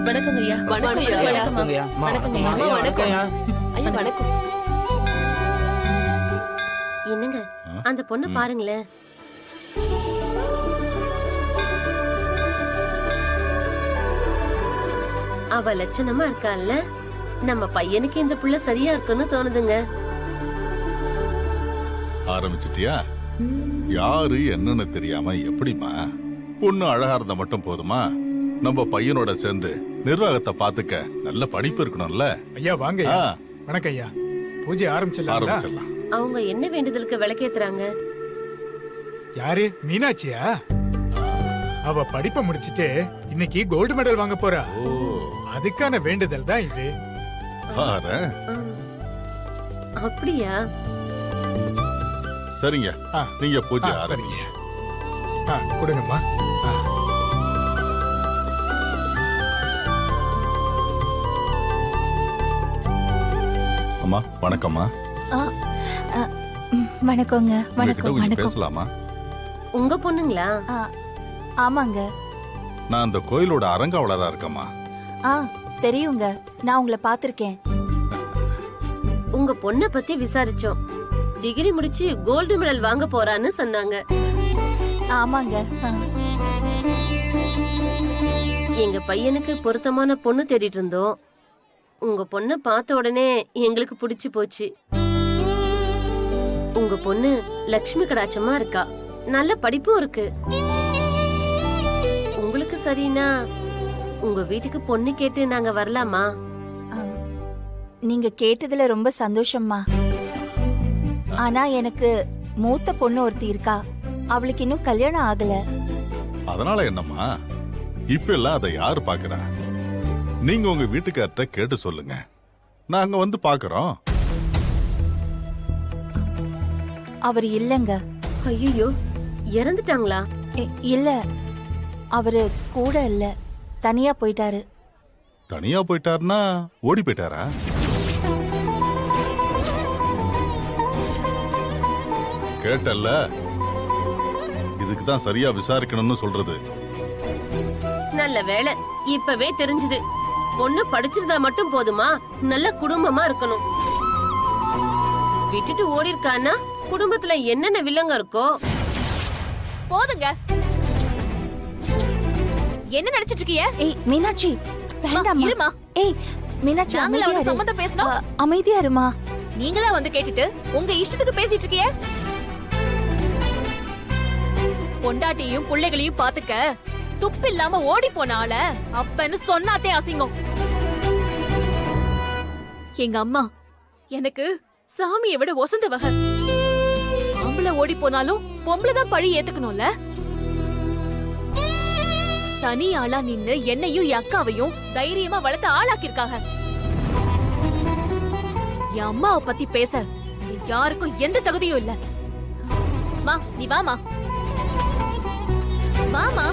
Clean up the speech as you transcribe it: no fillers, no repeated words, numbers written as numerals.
வணக்கங்க ஐயா. வணக்கம் ஐயா. வணக்கம் ஐயா. வணக்கம் ஐயா. அம்மா, வணக்கம். ஐயா. ஐயா வணக்கம். என்னங்க அந்த பொண்ணு பாருங்களேன். அவ லட்சணமா இருக்கால்ல, நம்ம பையனுக்கு இந்த புள்ள சரியா இருக்குன்னு தோணுதுங்க. ஆரம்பிச்சிட்டியா? யாரு என்னன்னு தெரியாம எப்படிமா? பொண்ணு அழகா இருந்தா மட்டும் போதுமா? நம்ம பையனோட சேர்ந்து நிர்வாகத்தை பாத்துக்க நல்ல படிப்பு இருக்கணும்ல. ஐயா வாங்க ஐயா. வணக்கம் ஐயா. பூஜை ஆரம்பிச்சிடலாம். அவங்க என்ன வேண்டுதலுக்கு விளக்கேத்துறாங்க? யாரு? மீனாட்சியா? அவ படிப்பை முடிச்சிட்டு இன்னைக்கு கோல்டு மெடல் வாங்க போறா. அதுக்கான வேண்டுதல் தான் இது. அப்படியா? சரிங்க, நீங்க பூஜை சரிங்க. கொடுங்கம்மா. அம்மா வணக்கம்மா. வணக்கங்க. வணக்கம். கொஞ்சம் பேசலாமா? உங்க பொண்ணுங்களா? ஆமாங்க. நான் அந்த கோயிலோட அரங்காவலரா இருக்கேம்மா. தெரியுங்க, நான் உங்களை பாத்திருக்கேன். உங்க பொண்ண பத்தி விசாரிச்சோம். டிகிரி முடிச்சு கோல்டு மெடல் வாங்க போறான்னு சொன்னாங்க. ஆமாங்க. எங்க பையனுக்கு பொருத்தமான பொண்ணு தேடிட்டு இருந்தோம். உங்க பொண்ண பார்த்த உடனே எங்களுக்கு பிடிச்சு போச்சு. உங்க பொண்ணு லட்சுமி கடாட்சமா இருக்கா, நல்ல படிப்பும் இருக்கு. உங்களுக்கு சரினா உங்க வீட்டுக்கு பொண்ணு கேட்டு நாங்க வரலாமா? நீங்க கேட்டதுல ரொம்ப சந்தோஷம்மா. ஆனா எனக்கு மூத்த பொண்ணு ஒருத்தி இருக்கா, அவளுக்கு இன்னும் கல்யாணம் ஆகல. அதனால என்னம்மா, இப்ப எல்லாம் அதை யாரு பாக்குறா? நீங்க உங்க வீட்டுக்கார்ட்ட கேட்டு சொல்லுங்க, நாங்க வந்து பாக்குறோம். அவர் இல்லங்க. ஐயோ, இறந்துட்டாங்களா? இல்ல, அவரு கூட இல்ல, தனியா போயிட்டாரு. தனியா போயிட்டாருன்னா ஓடி போயிட்டாரா? கேட்டல்ல, இதுக்குதான் சரியா விசாரிக்கணும்னு சொல்றது. நல்ல வேலை, இப்பவே தெரிஞ்சது. பொண்ணு படிச்சிருந்தா மட்டும் போதுமா? நல்ல குடும்பமா இருக்கணும். விட்டுட்டு ஓடி இருக்கான்னா குடும்பத்துல என்னென்ன வில்லங்க இருக்கோ. போதுங்க. என்ன நினைச்சிட்டு இருக்கீங்க? ஏய் மீனாட்சி, வேண்டாம்மா. இருமா. ஏய் மீனாட்சி, நாங்களா வந்து சம்மந்தம் பேசணும்? அமைதியா இருமா. நீங்களா வந்து கேட்டுட்டு உங்க இஷ்டத்துக்கு பேசிட்டு இருக்கீங்க. பொண்டாட்டியும் பிள்ளைகளையும் பாத்துக்க துப்பு இல்லாம ஓடி போனால அப்பன்னு சொன்னாத்தே அசிங்கம். எங்க அம்மா எனக்கு சாமியை விட ஒசந்த வகை. ஆம்பளை ஓடி போனாலும் பொம்பளைதான் பழி ஏத்துக்கணும்ல. தனி ஆளா நின்னு என்னையும் என் அக்காவையும் தைரியமா வளர்த்து ஆளாக்கிருக்காங்க. என் அம்மாவை பத்தி பேச யாருக்கும் எந்த தகுதியும் இல்ல. மா, நீ வாமா. வாமா.